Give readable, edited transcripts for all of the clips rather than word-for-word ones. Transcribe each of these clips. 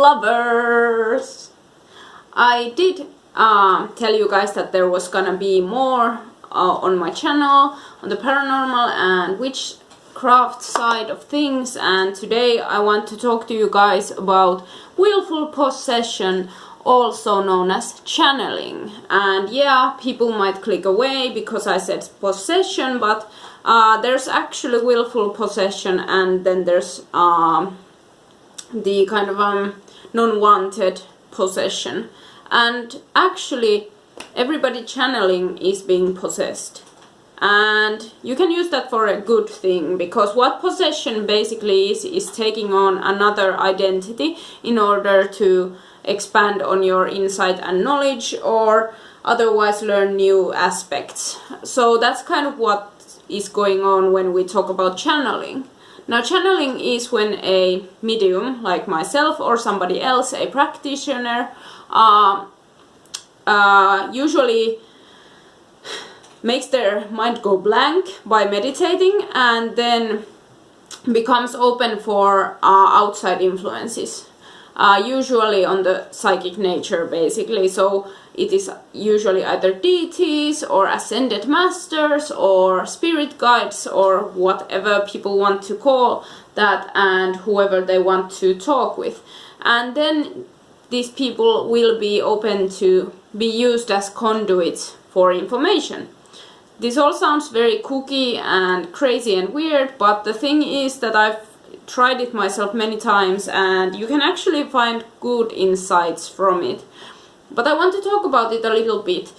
lovers! I did tell you guys that there was gonna be more on my channel on the paranormal and witchcraft side of things, and today I want to talk to you guys about willful possession, also known as channeling. And yeah, people might click away because I said possession, but there's actually willful possession, and then there's the kind of non-wanted possession. And actually everybody channeling is being possessed, and you can use that for a good thing, because what possession basically is taking on another identity in order to expand on your insight and knowledge, or otherwise learn new aspects. So that's kind of what is going on when we talk about channeling. Now, channeling is when a medium like myself or somebody else, a practitioner, usually makes their mind go blank by meditating, and then becomes open for outside influences, usually on the psychic nature basically. So it is usually either deities or ascended masters or spirit guides or whatever people want to call that, and whoever they want to talk with. And then these people will be open to be used as conduits for information. This all sounds very kooky and crazy and weird, but the thing is that I've tried it myself many times, and you can actually find good insights from it. But I want to talk about it a little bit.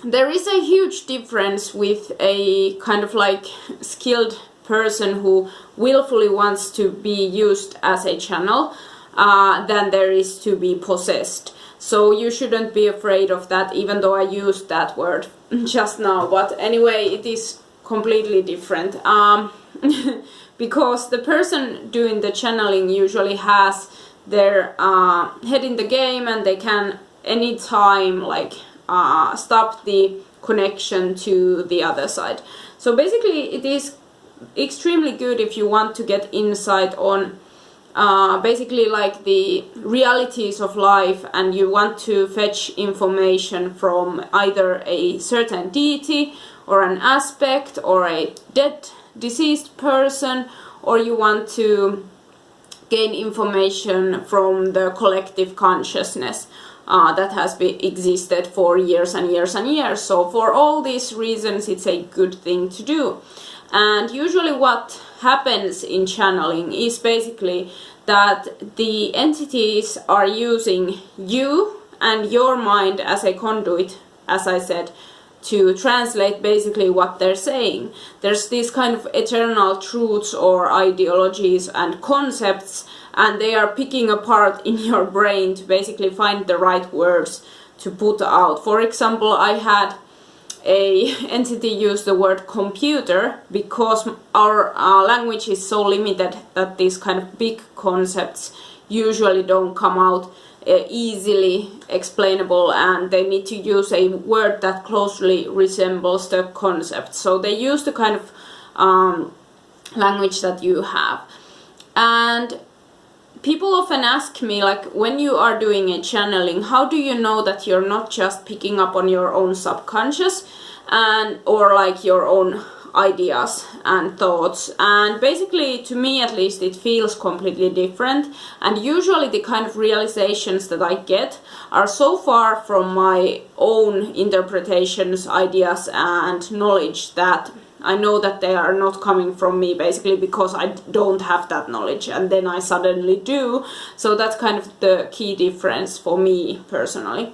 There is a huge difference with a kind of like skilled person who willfully wants to be used as a channel than there is to be possessed. So you shouldn't be afraid of that, even though I used that word just now. But anyway, it is completely different. Because the person doing the channeling usually has their head in the game, and they can anytime like stop the connection to the other side. So basically it is extremely good if you want to get insight on basically like the realities of life, and you want to fetch information from either a certain deity or an aspect or a deceased person, or you want to gain information from the collective consciousness that has existed for years and years and years. So for all these reasons it's a good thing to do. And usually what happens in channeling is basically that the entities are using you and your mind as a conduit, as I said, to translate basically what they're saying. There's these kind of eternal truths or ideologies and concepts, and they are picking apart in your brain to basically find the right words to put out. For example, I had a entity use the word computer because our language is so limited that these kind of big concepts usually don't come out easily explainable, and they need to use a word that closely resembles the concept. So they use the kind of language that you have. And people often ask me, like, when you are doing a channeling, how do you know that you're not just picking up on your own subconscious and or like your own ideas and thoughts? And basically, to me at least, it feels completely different, and usually the kind of realizations that I get are so far from my own interpretations, ideas and knowledge that I know that they are not coming from me, basically because I don't have that knowledge, and then I suddenly do. So that's kind of the key difference for me personally.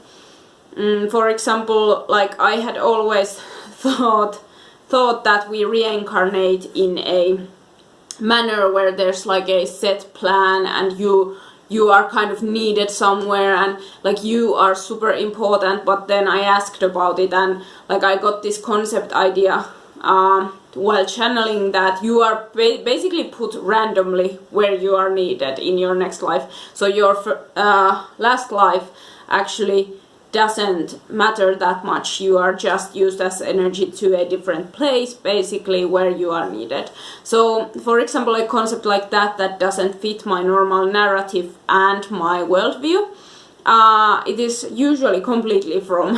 For example, like I had always thought that we reincarnate in a manner where there's like a set plan, and you are kind of needed somewhere, and like you are super important. But then I asked about it, and like I got this concept idea while channeling that you are basically put randomly where you are needed in your next life. So your last life actually doesn't matter that much. You are just used as energy to a different place, basically, where you are needed. So, for example, a concept like that doesn't fit my normal narrative and my worldview, it is usually completely from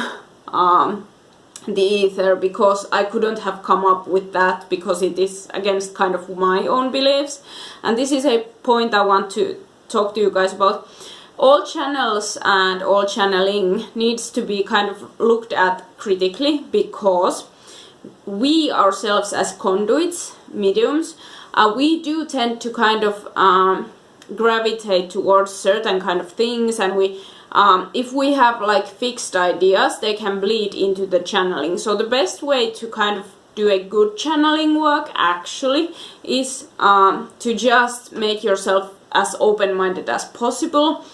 the ether, because I couldn't have come up with that, because it is against kind of my own beliefs. And this is a point I want to talk to you guys about. All channels and all channeling needs to be kind of looked at critically, because we ourselves as conduits, mediums, we do tend to kind of gravitate towards certain kind of things, and we if we have like fixed ideas, they can bleed into the channeling. So the best way to kind of do a good channeling work actually is to just make yourself as open-minded as possible.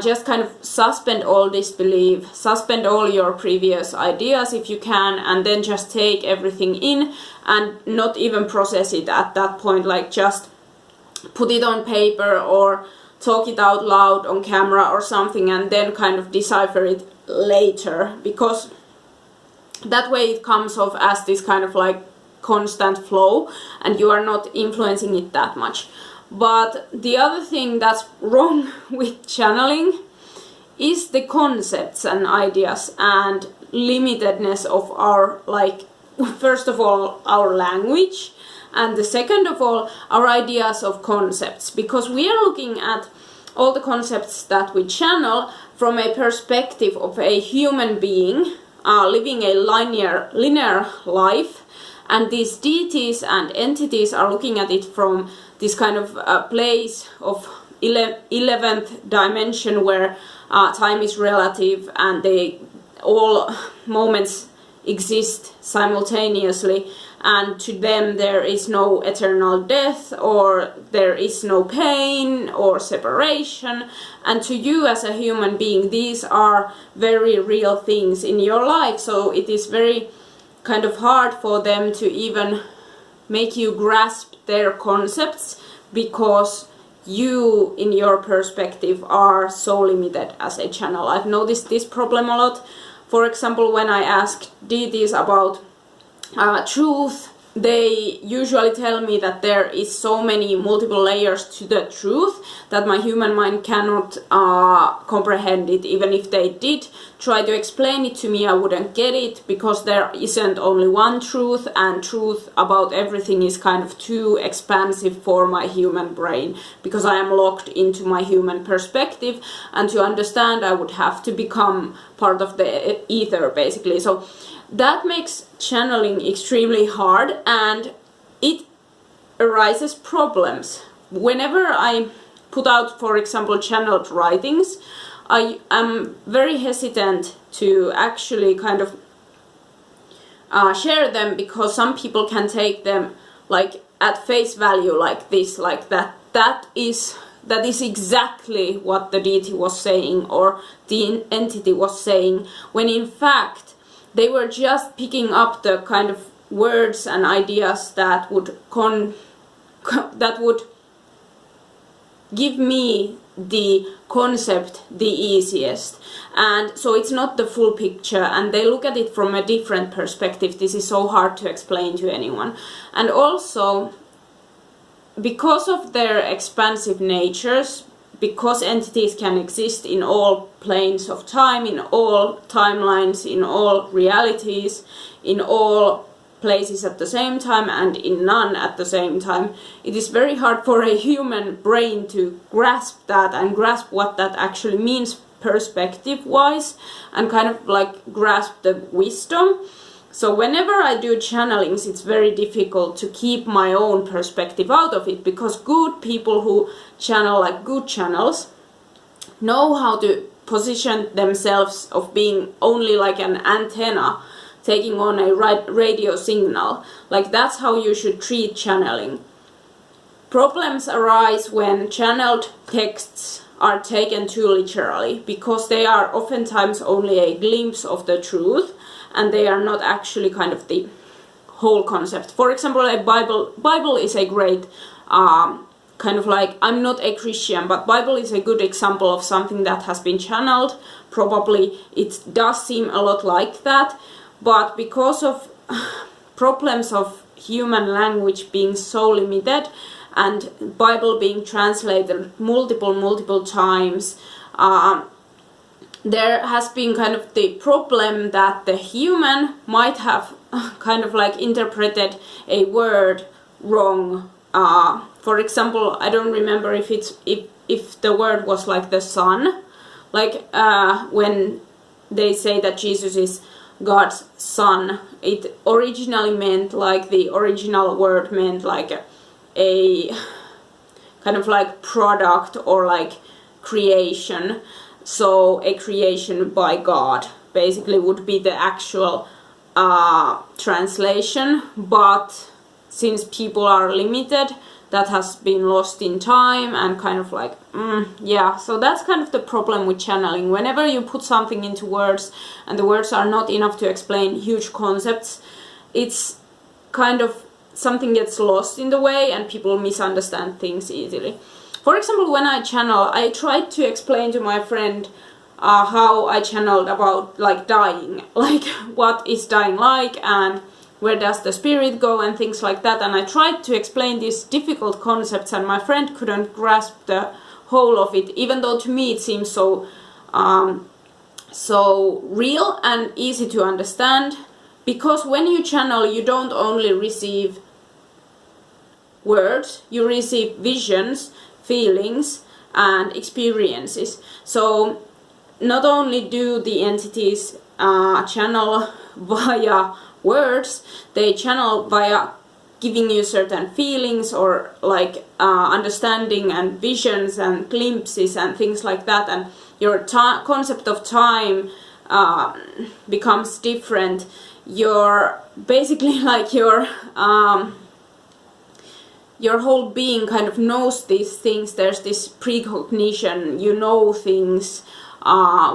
Just kind of suspend all disbelief, suspend all your previous ideas if you can, and then just take everything in and not even process it at that point. Like, just put it on paper or talk it out loud on camera or something, and then kind of decipher it later, because that way it comes off as this kind of like constant flow and you are not influencing it that much. But the other thing that's wrong with channeling is the concepts and ideas and limitedness of our, like, first of all, our language, and the second of all, our ideas of concepts, because we are looking at all the concepts that we channel from a perspective of a human being living a linear life, and these deities and entities are looking at it from this kind of place of 11th dimension, where time is relative and all moments exist simultaneously, and to them there is no eternal death, or there is no pain or separation, and to you as a human being these are very real things in your life. So it is very kind of hard for them to even make you grasp their concepts, because you in your perspective are so limited as a channel. I've noticed this problem a lot. For example, when I ask deities about truth, they usually tell me that there is so many multiple layers to the truth that my human mind cannot comprehend it. Even if they did try to explain it to me, I wouldn't get it, because there isn't only one truth, and truth about everything is kind of too expansive for my human brain, because I am locked into my human perspective, and to understand I would have to become part of the ether, basically. So that makes channeling extremely hard, and it arises problems. Whenever I put out, for example, channeled writings, I am very hesitant to actually kind of share them, because some people can take them like at face value, like this, like that is exactly what the deity was saying or the entity was saying, when in fact they were just picking up the kind of words and ideas that would give me the concept the easiest. And so it's not the full picture, and they look at it from a different perspective. This is so hard to explain to anyone. And also, because of their expansive natures, because entities can exist in all planes of time, in all timelines, in all realities, in all places at the same time, and in none at the same time, it is very hard for a human brain to grasp that and grasp what that actually means perspective-wise, and kind of like grasp the wisdom. So whenever I do channelings, it's very difficult to keep my own perspective out of it, because good people who channel like good channels know how to position themselves of being only like an antenna taking on a radio signal. Like, that's how you should treat channeling. Problems arise when channeled texts are taken too literally, because they are oftentimes only a glimpse of the truth, and they are not actually kind of the whole concept. For example, a Bible is a great kind of like, I'm not a Christian, but Bible is a good example of something that has been channeled. Probably it does seem a lot like that, but because of problems of human language being so limited and Bible being translated multiple times, there has been kind of the problem that the human might have kind of like interpreted a word wrong. For example, I don't remember if the word was like the son, like when they say that Jesus is God's son, it originally meant like, the original word meant like a kind of like product or like creation. So a creation by God basically would be the actual translation, but since people are limited, that has been lost in time and kind of like, yeah, so that's kind of the problem with channeling. Whenever you put something into words and the words are not enough to explain huge concepts, it's kind of, something gets lost in the way and people misunderstand things easily. For example, when I channel, I tried to explain to my friend how I channeled about like dying, like what is dying like and where does the spirit go and things like that, and I tried to explain these difficult concepts and my friend couldn't grasp the whole of it, even though to me it seems so so real and easy to understand, because when you channel you don't only receive words, you receive visions, feelings and experiences. So not only do the entities channel via words, they channel via giving you certain feelings or like understanding and visions and glimpses and things like that, and your concept of time becomes different. Your basically like your whole being kind of knows these things. There's this precognition, you know things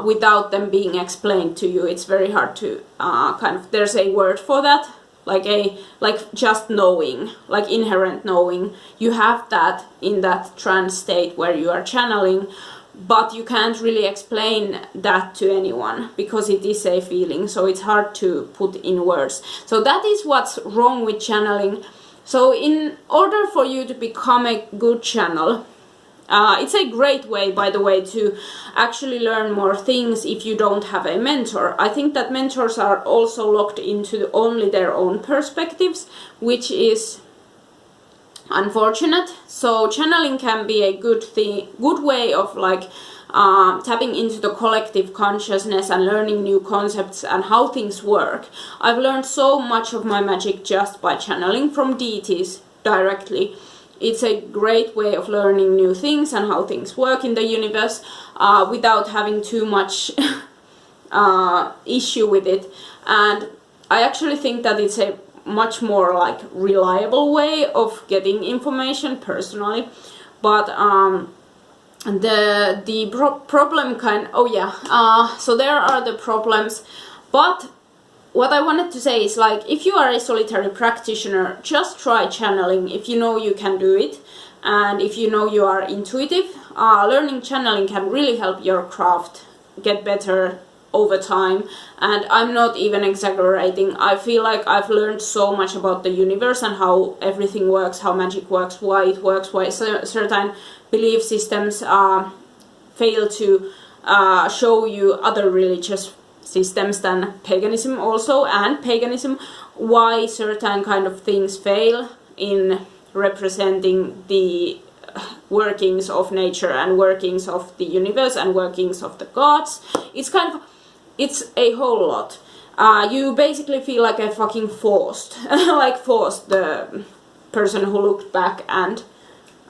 without them being explained to you. It's very hard to kind of, there's a word for that, like just knowing, like inherent knowing. You have that in that trance state where you are channeling, but you can't really explain that to anyone because it is a feeling, so it's hard to put in words. So that is what's wrong with channeling. So in order for you to become a good channel, it's a great way, by the way, to actually learn more things if you don't have a mentor. I think that mentors are also locked into only their own perspectives, which is unfortunate. So channeling can be a good way of like tapping into the collective consciousness and learning new concepts and how things work. I've learned so much of my magic just by channeling from deities directly. It's a great way of learning new things and how things work in the universe without having too much issue with it. And I actually think that it's a much more like reliable way of getting information personally. But the problem kind, so there are the problems. But what I wanted to say is, like, if you are a solitary practitioner, just try channeling if you know you can do it, and if you know you are intuitive. Learning channeling can really help your craft get better over time, and I'm not even exaggerating. I feel like I've learned so much about the universe and how everything works, how magic works, why it works, why certain belief systems fail to show you other religious systems than paganism also, and paganism, why certain kind of things fail in representing the workings of nature and workings of the universe and workings of the gods. It's kind of, it's a whole lot. You basically feel like a fucking forced, the person who looked back and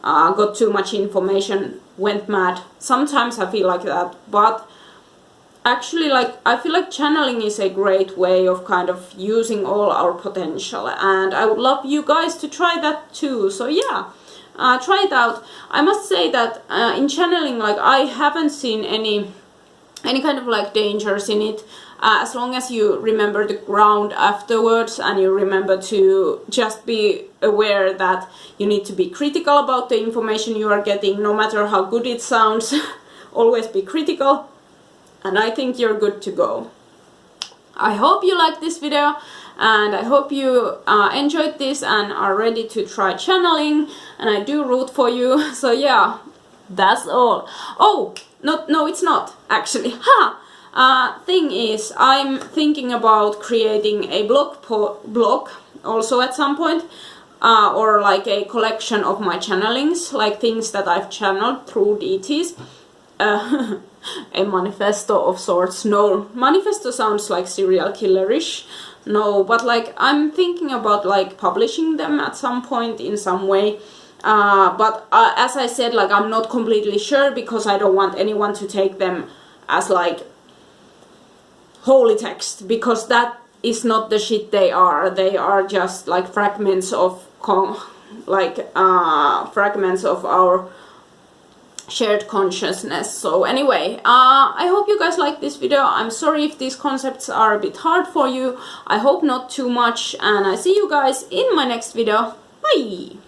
got too much information, went mad. Sometimes I feel like that, but actually, like, I feel like channeling is a great way of kind of using all our potential, and I would love you guys to try that too. So yeah, try it out. I must say that in channeling, like, I haven't seen any kind of like dangers in it. as long as you remember the ground afterwards and you remember to just be aware that you need to be critical about the information you are getting, no matter how good it sounds. Always be critical, and I think you're good to go. I hope you liked this video, and I hope you enjoyed this and are ready to try channeling, and I do root for you. So yeah, that's all. Oh, no, it's not actually. Thing is, I'm thinking about creating a blog also at some point, or like a collection of my channelings, like things that I've channeled through DTs. A manifesto of sorts. No, manifesto sounds like serial killerish. No, but like I'm thinking about like publishing them at some point in some way. But as I said, like I'm not completely sure, because I don't want anyone to take them as like holy text, because that is not the shit they are. They are just like fragments of fragments of our shared consciousness. So anyway, I hope you guys like this video. I'm sorry if these concepts are a bit hard for you. I hope not too much, and I see you guys in my next video. Bye!